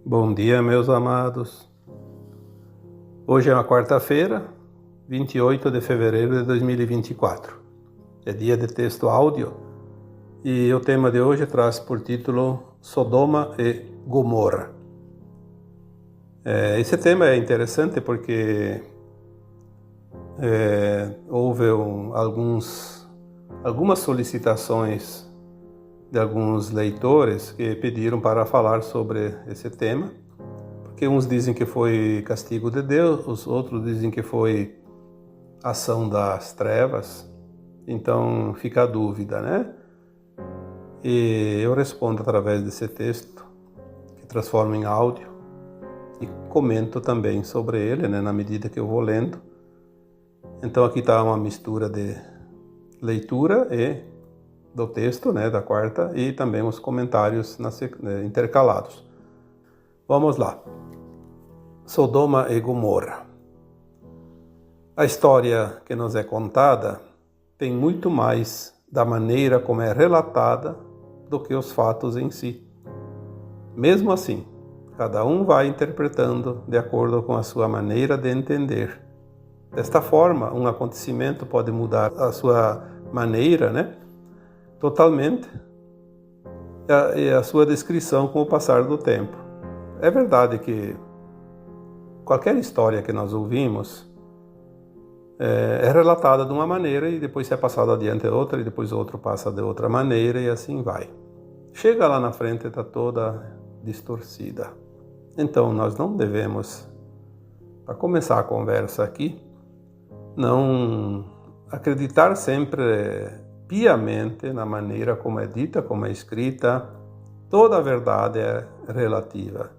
Bom dia, meus amados. Hoje é uma quarta-feira, 28 de fevereiro de 2024. É dia de texto áudio e o tema de hoje traz por título Sodoma e Gomorra. Esse tema é interessante porque houve algumas solicitações de alguns leitores que pediram para falar sobre esse tema, porque uns dizem que foi castigo de Deus, os outros dizem que foi ação das trevas, então fica a dúvida, né? E eu respondo através desse texto, que transformo em áudio, e comento também sobre ele, né, na medida que eu vou lendo. Então aqui está uma mistura de leitura e do texto, né, da quarta, e também os comentários intercalados. Vamos lá. Sodoma e Gomorra. A história que nos é contada tem muito mais da maneira como é relatada do que os fatos em si. Mesmo assim, cada um vai interpretando de acordo com a sua maneira de entender. Desta forma, um acontecimento pode mudar a sua maneira, né, totalmente, e a sua descrição com o passar do tempo. É verdade que qualquer história que nós ouvimos é relatada de uma maneira e depois é passada adiante outra e depois outro passa de outra maneira e assim vai. Chega lá na frente, está toda distorcida. Então nós não devemos, para começar a conversa aqui, não acreditar sempre piamente na maneira como é dita, como é escrita. Toda a verdade é relativa.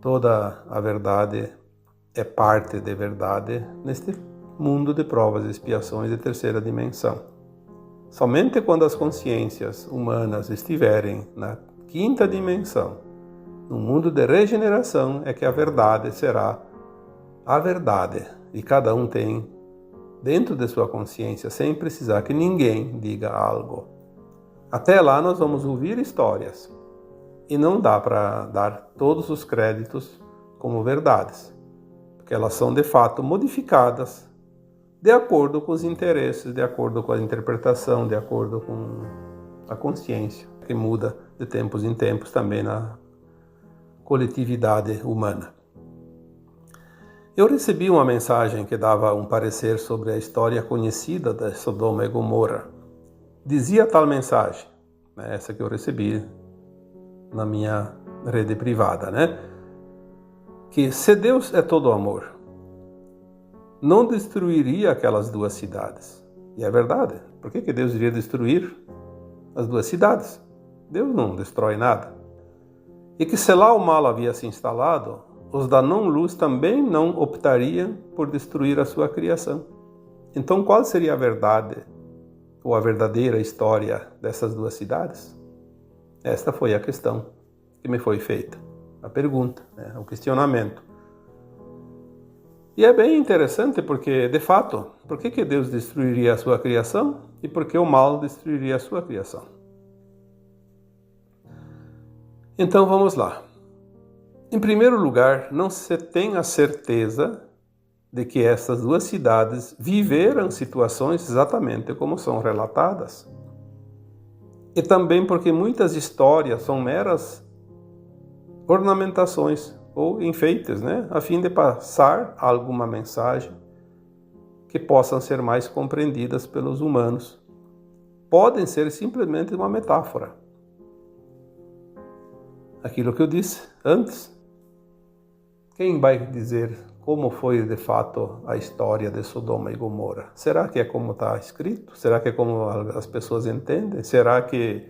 Toda a verdade é parte de verdade neste mundo de provas e expiações de terceira dimensão. Somente quando as consciências humanas estiverem na quinta dimensão, no mundo de regeneração, é que a verdade será a verdade. E cada um tem dentro de sua consciência, sem precisar que ninguém diga algo. Até lá nós vamos ouvir histórias. E não dá para dar todos os créditos como verdades, porque elas são de fato modificadas de acordo com os interesses, de acordo com a interpretação, de acordo com a consciência, que muda de tempos em tempos também na coletividade humana. Eu recebi uma mensagem que dava um parecer sobre a história conhecida de Sodoma e Gomorra. Dizia tal mensagem, essa que eu recebi na minha rede privada, né? Que se Deus é todo amor, não destruiria aquelas duas cidades. E é verdade. Por que Deus iria destruir as duas cidades? Deus não destrói nada. E que se lá o mal havia se instalado, os da não-luz também não optariam por destruir a sua criação. Então, qual seria a verdade, ou a verdadeira história dessas duas cidades? Esta foi a questão que me foi feita, a pergunta, o questionamento. E é bem interessante porque, de fato, por que Deus destruiria a sua criação e por que o mal destruiria a sua criação? Então, vamos lá. Em primeiro lugar, não se tem a certeza de que essas duas cidades viveram situações exatamente como são relatadas. E também porque muitas histórias são meras ornamentações ou enfeites, a fim de passar alguma mensagem que possam ser mais compreendidas pelos humanos. Podem ser simplesmente uma metáfora. Aquilo que eu disse antes. Quem vai dizer como foi de fato a história de Sodoma e Gomorra? Será que é como está escrito? Será que é como as pessoas entendem? Será que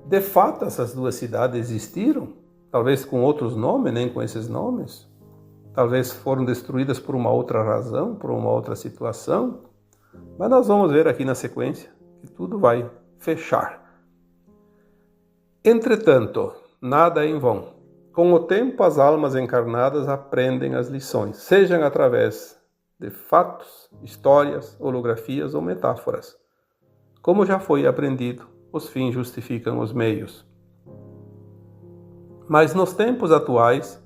de fato essas duas cidades existiram? Talvez com outros nomes, nem com esses nomes? Talvez foram destruídas por uma outra razão, por uma outra situação? Mas nós vamos ver aqui na sequência que tudo vai fechar. Entretanto, nada é em vão. Com o tempo, as almas encarnadas aprendem as lições, sejam através de fatos, histórias, holografias ou metáforas. Como já foi aprendido, os fins justificam os meios. Mas nos tempos atuais,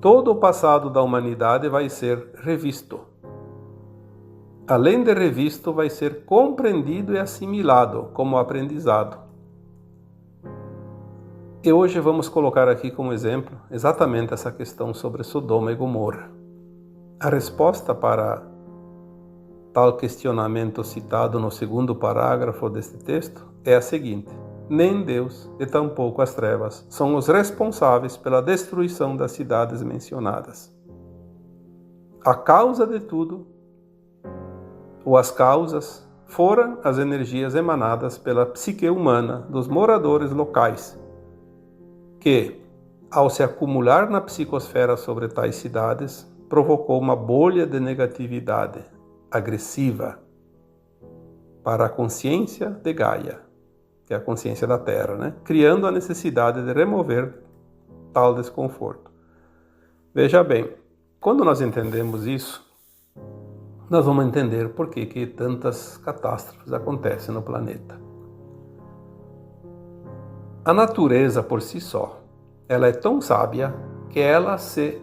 todo o passado da humanidade vai ser revisto. Além de revisto, vai ser compreendido e assimilado como aprendizado. E hoje vamos colocar aqui como exemplo exatamente essa questão sobre Sodoma e Gomorra. A resposta para tal questionamento citado no segundo parágrafo deste texto é a seguinte: nem Deus e tampouco as trevas são os responsáveis pela destruição das cidades mencionadas. A causa de tudo, ou as causas, foram as energias emanadas pela psique humana dos moradores locais, que, ao se acumular na psicosfera sobre tais cidades, provocou uma bolha de negatividade agressiva para a consciência de Gaia, que é a consciência da Terra, né? Criando a necessidade de remover tal desconforto. Veja bem, quando nós entendemos isso, nós vamos entender por que tantas catástrofes acontecem no planeta. A natureza por si só, ela é tão sábia que ela se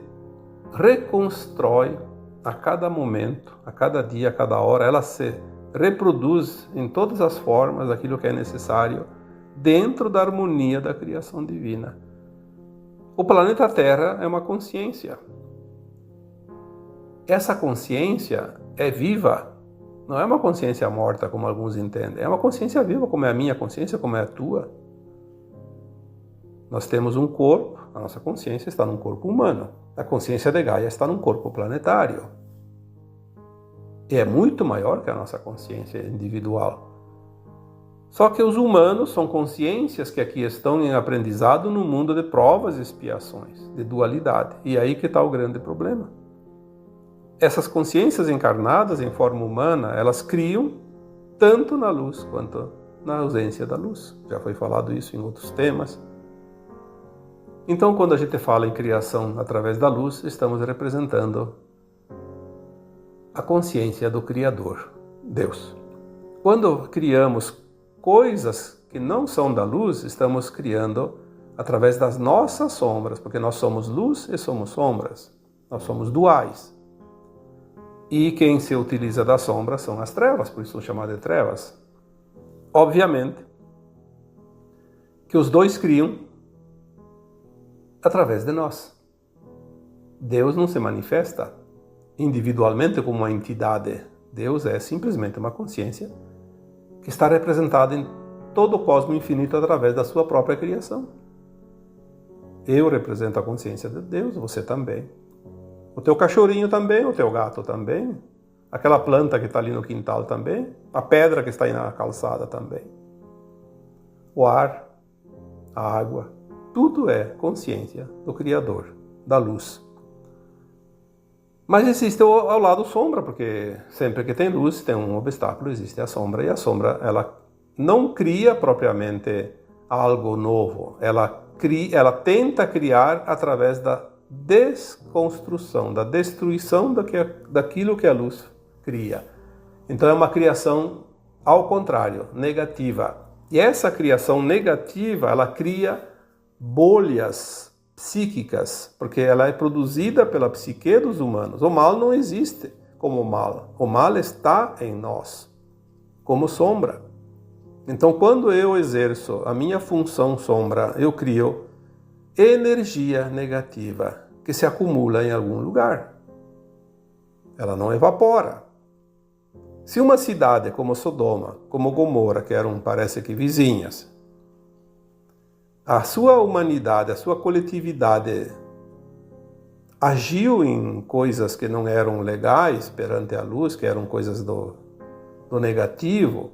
reconstrói a cada momento, a cada dia, a cada hora, ela se reproduz em todas as formas aquilo que é necessário dentro da harmonia da criação divina. O planeta Terra é uma consciência. Essa consciência é viva, não é uma consciência morta como alguns entendem, é uma consciência viva como é a minha consciência, como é a tua. Nós temos um corpo, a nossa consciência está num corpo humano, a consciência de Gaia está num corpo planetário. E é muito maior que a nossa consciência individual. Só que os humanos são consciências que aqui estão em aprendizado no mundo de provas e expiações, de dualidade. E aí que está o grande problema. Essas consciências encarnadas em forma humana, elas criam tanto na luz quanto na ausência da luz. Já foi falado isso em outros temas. Então, quando a gente fala em criação através da luz, estamos representando a consciência do Criador, Deus. Quando criamos coisas que não são da luz, estamos criando através das nossas sombras, porque nós somos luz e somos sombras. Nós somos duais. E quem se utiliza da sombra são as trevas, por isso são chamadas de trevas. Obviamente que os dois criam através de nós. Deus não se manifesta individualmente como uma entidade. Deus é simplesmente uma consciência que está representada em todo o cosmos infinito através da sua própria criação. Eu represento a consciência de Deus, você também. O teu cachorrinho também, o teu gato também, aquela planta que está ali no quintal também, a pedra que está aí na calçada também. O ar, a água, tudo é consciência do Criador, da luz. Mas existe ao lado sombra, porque sempre que tem luz, tem um obstáculo, existe a sombra. E a sombra, ela não cria propriamente algo novo. Ela tenta criar através da desconstrução, da destruição daquilo que a luz cria. Então é uma criação ao contrário, negativa. E essa criação negativa, ela cria bolhas psíquicas, porque ela é produzida pela psique dos humanos. O mal não existe como mal. O mal está em nós, como sombra. Então, quando eu exerço a minha função sombra, eu crio energia negativa que se acumula em algum lugar. Ela não evapora. Se uma cidade como Sodoma, como Gomorra, que eram, parece que vizinhas, a sua humanidade, a sua coletividade agiu em coisas que não eram legais perante a luz, que eram coisas do negativo,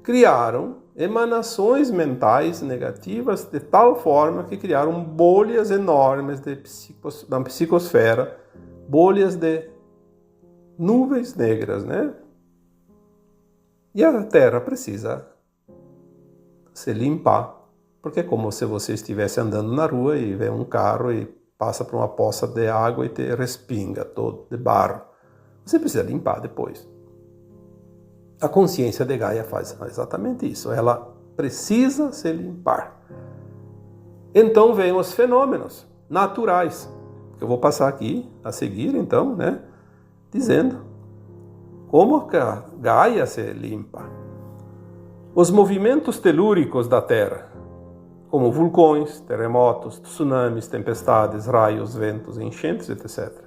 criaram emanações mentais negativas de tal forma que criaram bolhas enormes da psicosfera, bolhas de nuvens negras, né? E a Terra precisa se limpar, porque é como se você estivesse andando na rua e vê um carro e passa por uma poça de água e te respinga todo de barro. Você precisa limpar depois. A consciência de Gaia faz exatamente isso. Ela precisa se limpar. Então vêm os fenômenos naturais, que eu vou passar aqui a seguir, então, né, dizendo como que a Gaia se limpa. Os movimentos telúricos da Terra, como vulcões, terremotos, tsunamis, tempestades, raios, ventos, enchentes, etc.,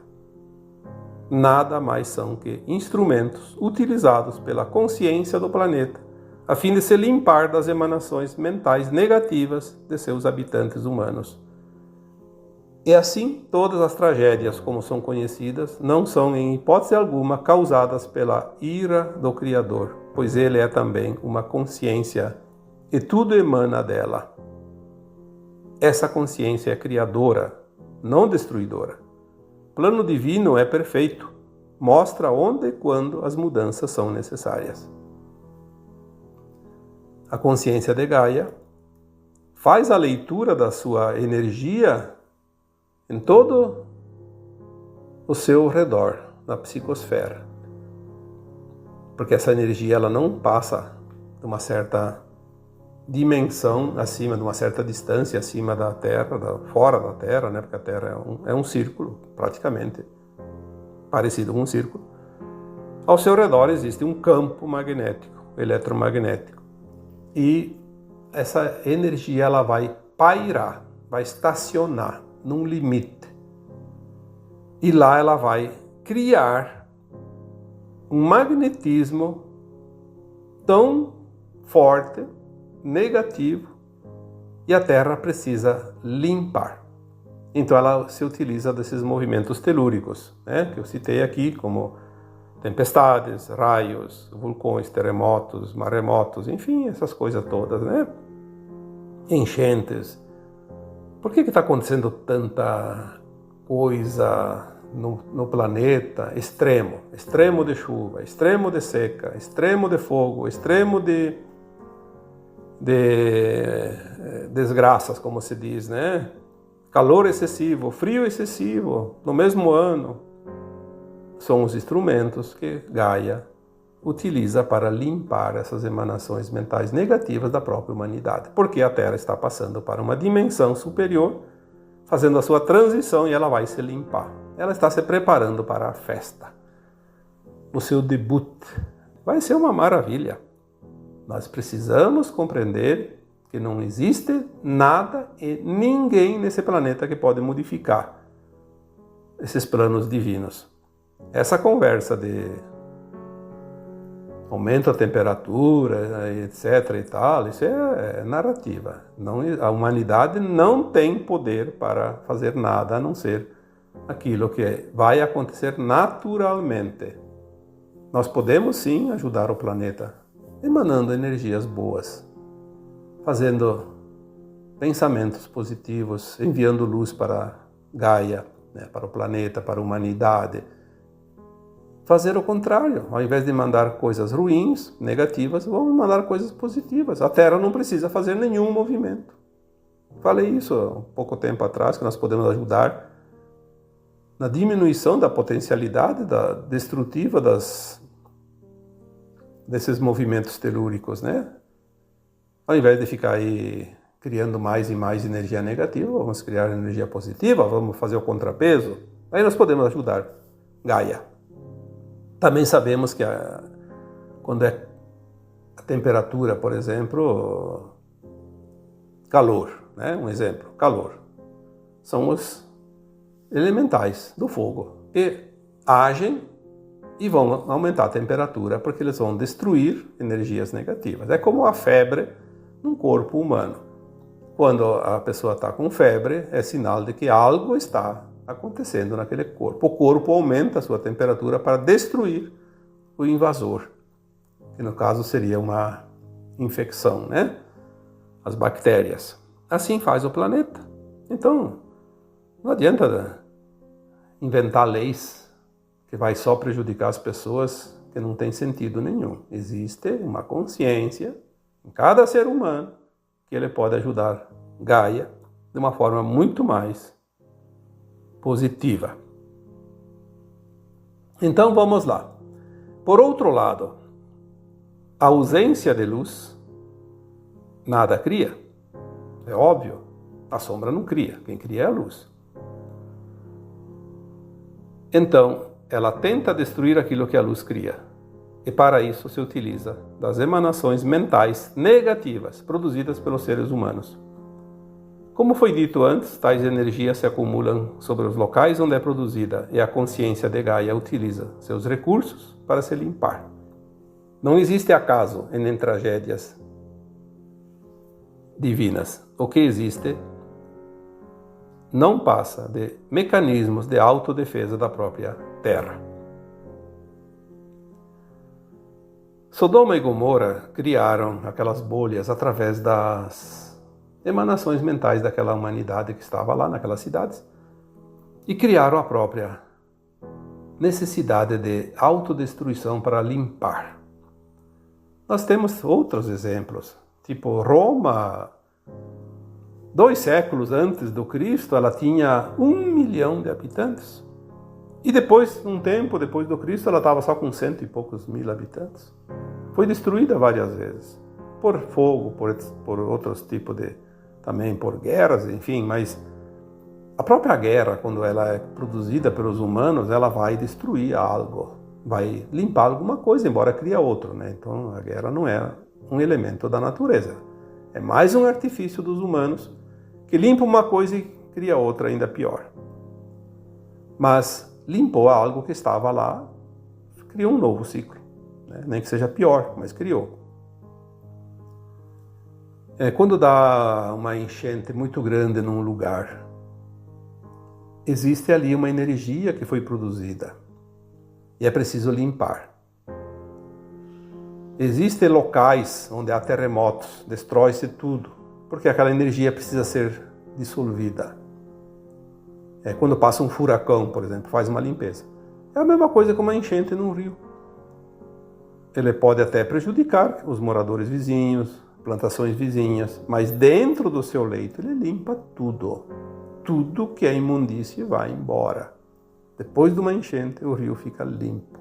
nada mais são que instrumentos utilizados pela consciência do planeta a fim de se limpar das emanações mentais negativas de seus habitantes humanos. E assim, todas as tragédias, como são conhecidas, não são em hipótese alguma causadas pela ira do Criador, pois ele é também uma consciência e tudo emana dela. Essa consciência é criadora, não destruidora. O plano divino é perfeito, mostra onde e quando as mudanças são necessárias. A consciência de Gaia faz a leitura da sua energia em todo o seu redor, na psicosfera. Porque essa energia ela não passa de uma certa dimensão acima, de uma certa distância acima da Terra, fora da Terra, né? Porque a Terra é um círculo, praticamente, parecido com um círculo. Ao seu redor existe um campo magnético, eletromagnético. E essa energia ela vai pairar, vai estacionar num limite. E lá ela vai criar um magnetismo tão forte, negativo, e a Terra precisa limpar. Então ela se utiliza desses movimentos telúricos, né, que eu citei aqui, como tempestades, raios, vulcões, terremotos, maremotos, enfim, essas coisas todas, né? Enchentes. Por que está acontecendo tanta coisa no planeta? Extremo de chuva, extremo de seca, extremo de fogo, extremo de desgraças, como se diz, né? Calor excessivo, frio excessivo, no mesmo ano. São os instrumentos que Gaia utiliza para limpar essas emanações mentais negativas da própria humanidade. Porque a Terra está passando para uma dimensão superior, fazendo a sua transição e ela vai se limpar. Ela está se preparando para a festa. O seu debut vai ser uma maravilha. Nós precisamos compreender que não existe nada e ninguém nesse planeta que pode modificar esses planos divinos. Essa conversa de aumento a temperatura, etc. e tal, isso é narrativa. A humanidade não tem poder para fazer nada a não ser aquilo que vai acontecer naturalmente. Nós podemos sim ajudar o planeta, emanando energias boas, fazendo pensamentos positivos, enviando luz para Gaia, né, para o planeta, para a humanidade. Fazer o contrário, ao invés de mandar coisas ruins, negativas, vamos mandar coisas positivas. A Terra não precisa fazer nenhum movimento. Falei isso há um pouco tempo atrás, que nós podemos ajudar na diminuição da potencialidade destrutiva desses movimentos telúricos, né? Ao invés de ficar aí criando mais e mais energia negativa, vamos criar energia positiva, vamos fazer o contrapeso. Aí nós podemos ajudar Gaia. Também sabemos que quando é a temperatura, por exemplo, calor, né? Um exemplo, calor. São os elementais do fogo que agem e vão aumentar a temperatura porque eles vão destruir energias negativas. É como a febre num corpo humano. Quando a pessoa está com febre, é sinal de que algo está acontecendo naquele corpo. O corpo aumenta a sua temperatura para destruir o invasor, que no caso seria uma infecção, né? As bactérias. Assim faz o planeta. Então, não adianta inventar leis que vai só prejudicar as pessoas, que não tem sentido nenhum. Existe uma consciência em cada ser humano que ele pode ajudar Gaia de uma forma muito mais positiva. Então vamos lá. Por outro lado, a ausência de luz nada cria, é óbvio. A sombra não cria, quem cria é a luz. Então, ela tenta destruir aquilo que a luz cria. E para isso se utiliza das emanações mentais negativas produzidas pelos seres humanos. Como foi dito antes, tais energias se acumulam sobre os locais onde é produzida e a consciência de Gaia utiliza seus recursos para se limpar. Não existe acaso em tragédias divinas. O que existe não passa de mecanismos de autodefesa da própria Terra. Sodoma e Gomorra criaram aquelas bolhas através das emanações mentais daquela humanidade que estava lá naquelas cidades e criaram a própria necessidade de autodestruição para limpar. Nós temos outros exemplos, tipo Roma, 2 séculos antes do Cristo, ela tinha 1 milhão de habitantes. E depois, um tempo depois do Cristo, ela estava só com 100 e poucos mil habitantes. Foi destruída várias vezes, por fogo, por outros tipos de... também por guerras, enfim, mas a própria guerra, quando ela é produzida pelos humanos, ela vai destruir algo, vai limpar alguma coisa, embora crie outro, né? Então a guerra não é um elemento da natureza, é mais um artifício dos humanos que limpa uma coisa e cria outra ainda pior. Mas limpou algo que estava lá, criou um novo ciclo, né? Nem que seja pior, mas criou. Quando dá uma enchente muito grande num lugar, existe ali uma energia que foi produzida e é preciso limpar. Existem locais onde há terremotos, destrói-se tudo, porque aquela energia precisa ser dissolvida. Quando passa um furacão, por exemplo, faz uma limpeza. É a mesma coisa que uma enchente num rio. Ele pode até prejudicar os moradores vizinhos, plantações vizinhas, mas dentro do seu leito ele limpa tudo. Tudo que é imundície vai embora. Depois de uma enchente, o rio fica limpo.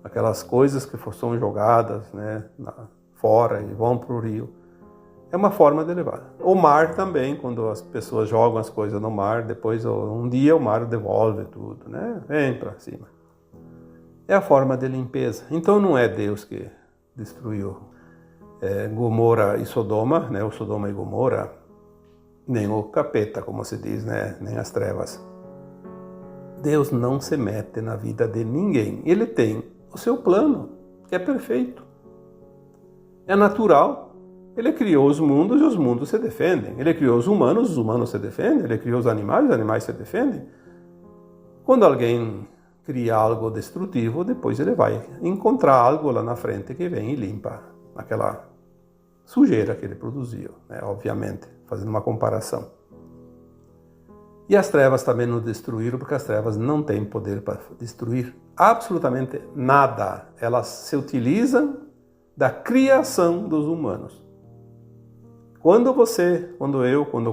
Aquelas coisas que são jogadas, né, fora e vão para o rio, é uma forma de levar. O mar também, quando as pessoas jogam as coisas no mar, depois um dia o mar devolve tudo, né? Vem para cima. É a forma de limpeza. Então não é Deus que destruiu Gomorra e Sodoma, né? O Sodoma e Gomorra, nem o capeta, como se diz, né? Nem as trevas. Deus não se mete na vida de ninguém. Ele tem o seu plano, que é perfeito. É natural. Ele criou os mundos e os mundos se defendem. Ele criou os humanos se defendem. Ele criou os animais se defendem. Quando alguém cria algo destrutivo, depois ele vai encontrar algo lá na frente que vem e limpa aquela sujeira que ele produziu, né? Obviamente, fazendo uma comparação. E as trevas também nos destruíram, porque as trevas não têm poder para destruir absolutamente nada. Elas se utilizam da criação dos humanos. Quando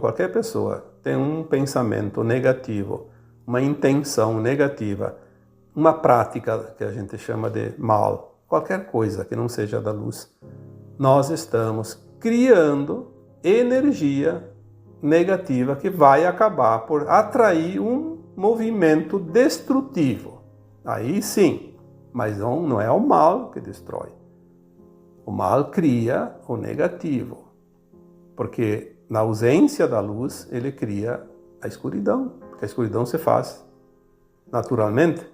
qualquer pessoa tem um pensamento negativo, uma intenção negativa, uma prática que a gente chama de mal, qualquer coisa que não seja da luz, nós estamos criando energia negativa que vai acabar por atrair um movimento destrutivo. Aí sim, mas não é o mal que destrói. O mal cria o negativo. Porque na ausência da luz, ele cria a escuridão. Porque a escuridão se faz naturalmente.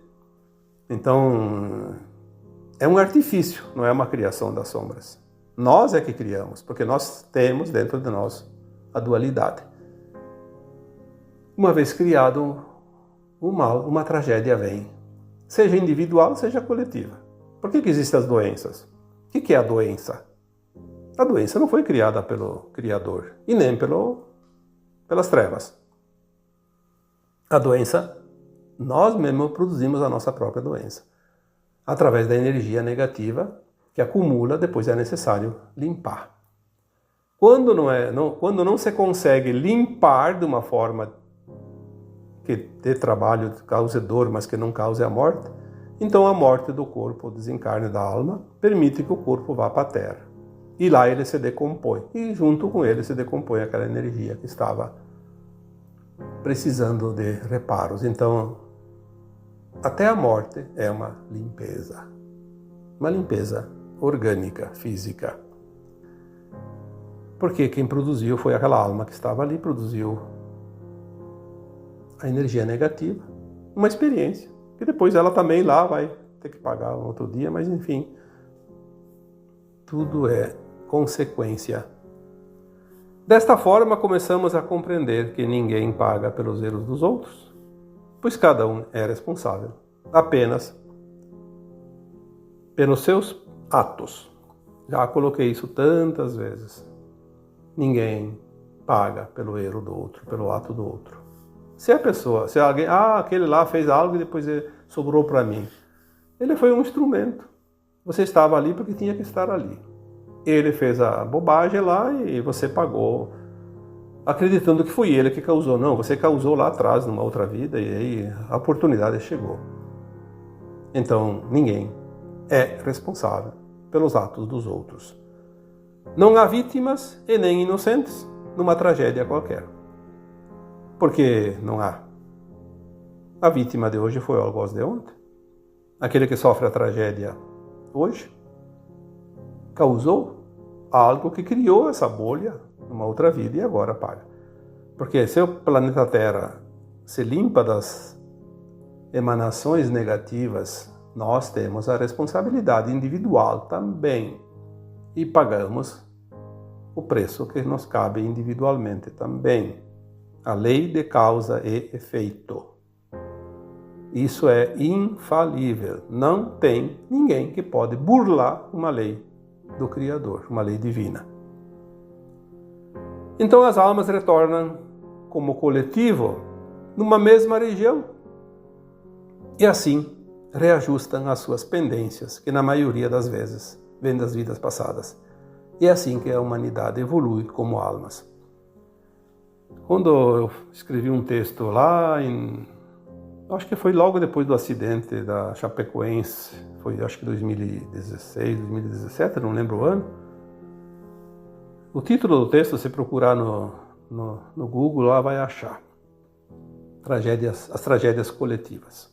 Então, é um artifício, não é uma criação das sombras. Nós é que criamos, porque nós temos dentro de nós a dualidade. Uma vez criado o mal, uma tragédia vem. Seja individual, seja coletiva. Por que existem as doenças? O que é a doença? A doença não foi criada pelo Criador e nem pelas trevas. A doença, nós mesmos produzimos a nossa própria doença. Através da energia negativa que acumula, depois é necessário limpar. Quando não se consegue limpar de uma forma que dê trabalho, cause dor, mas que não cause a morte, então a morte do corpo, o desencarne da alma, permite que o corpo vá para a Terra. E lá ele se decompõe. E junto com ele se decompõe aquela energia que estava precisando de reparos. Então, até a morte é uma limpeza orgânica, física. Porque quem produziu foi aquela alma que estava ali, produziu a energia negativa, uma experiência, que depois ela também lá vai ter que pagar um outro dia, mas enfim, tudo é consequência. Desta forma, começamos a compreender que ninguém paga pelos erros dos outros, pois cada um é responsável apenas pelos seus atos. Já coloquei isso tantas vezes. Ninguém paga pelo erro do outro, pelo ato do outro. Se alguém, aquele lá fez algo e depois sobrou para mim. Ele foi um instrumento. Você estava ali porque tinha que estar ali. Ele fez a bobagem lá e você pagou, acreditando que foi ele que causou. Não, você causou lá atrás, numa outra vida, e aí a oportunidade chegou. Então, ninguém é responsável pelos atos dos outros. Não há vítimas e nem inocentes numa tragédia qualquer. Porque não há. A vítima de hoje foi o algoz de ontem. Aquele que sofre a tragédia hoje causou algo que criou essa bolha numa outra vida e agora paga. Porque se o planeta Terra se limpa das emanações negativas, nós temos a responsabilidade individual também e pagamos o preço que nos cabe individualmente também. A lei de causa e efeito. Isso é infalível. Não tem ninguém que pode burlar uma lei do Criador, uma lei divina. Então as almas retornam como coletivo numa mesma região e assim reajustam as suas pendências, que na maioria das vezes vêm das vidas passadas. E é assim que a humanidade evolui como almas. Quando eu escrevi um texto lá acho que foi logo depois do acidente da Chapecoense, foi acho que 2016, 2017, não lembro o ano. O título do texto, se procurar no Google, lá vai achar. As tragédias coletivas.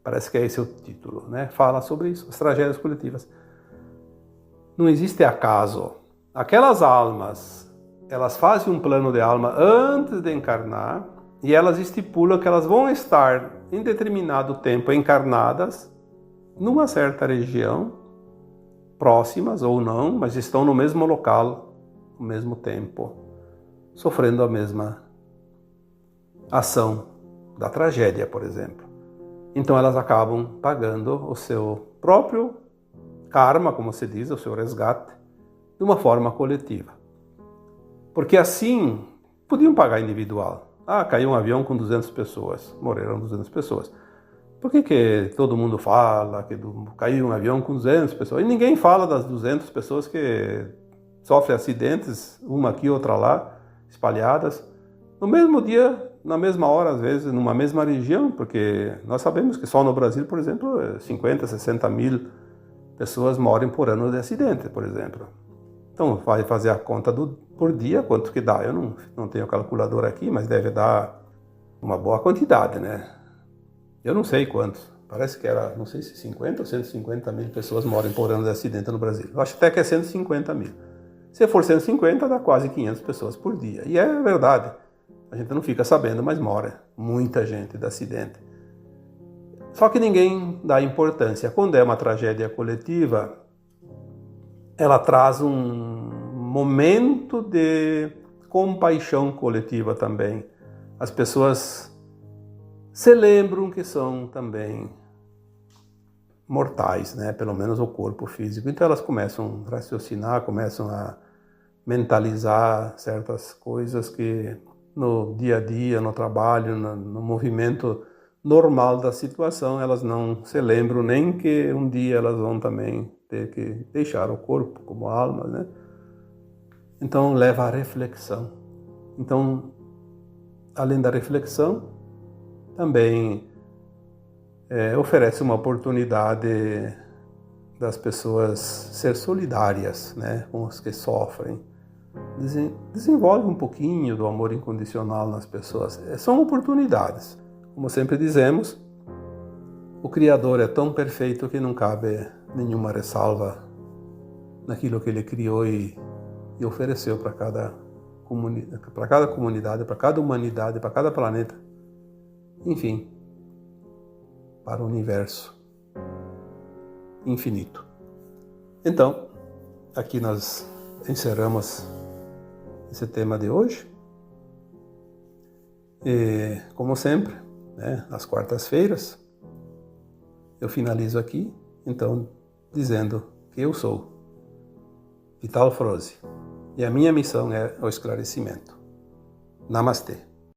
Parece que é esse o título, né? Fala sobre isso, as tragédias coletivas. Não existe acaso. Aquelas almas, elas fazem um plano de alma antes de encarnar e elas estipulam que elas vão estar em determinado tempo encarnadas numa certa região, próximas ou não, mas estão no mesmo local, no mesmo tempo, sofrendo a mesma ação da tragédia, por exemplo. Então elas acabam pagando o seu próprio karma, como se diz, o seu resgate, de uma forma coletiva. Porque assim, podiam pagar individual. Caiu um avião com 200 pessoas, morreram 200 pessoas. Por que todo mundo fala que caiu um avião com 200 pessoas? E ninguém fala das 200 pessoas que sofrem acidentes, uma aqui, outra lá, espalhadas, no mesmo dia, na mesma hora, às vezes, numa mesma região, porque nós sabemos que só no Brasil, por exemplo, 50, 60 mil pessoas morrem por ano de acidente, por exemplo. Então, vai fazer a conta por dia, quanto que dá. Eu não tenho calculadora aqui, mas deve dar uma boa quantidade, né? Eu não sei quantos. Parece que era, não sei se 50 ou 150 mil pessoas morrem por ano de acidente no Brasil. Eu acho até que é 150 mil. Se for 150, dá quase 500 pessoas por dia. E é verdade. A gente não fica sabendo, mas morre muita gente de acidente. Só que ninguém dá importância. Quando é uma tragédia coletiva, ela traz um momento de compaixão coletiva também. As pessoas se lembram que são também mortais, né? Pelo menos o corpo físico. Então elas começam a raciocinar, começam a mentalizar certas coisas que no dia a dia, no trabalho, no movimento normal da situação, elas não se lembram nem que um dia elas vão também ter que deixar o corpo como alma, né? Então leva à reflexão. Então, além da reflexão, também oferece uma oportunidade das pessoas ser solidárias, né, com os que sofrem. Desenvolve um pouquinho do amor incondicional nas pessoas. São oportunidades. Como sempre dizemos, o Criador é tão perfeito que não cabe nenhuma ressalva naquilo que Ele criou e ofereceu para cada comunidade, para cada humanidade, para cada planeta, enfim, para o universo infinito. Então, aqui nós encerramos esse tema de hoje. E, como sempre, né, nas quartas-feiras, eu finalizo aqui, então, dizendo que eu sou Vital Froze e a minha missão é o esclarecimento. Namastê.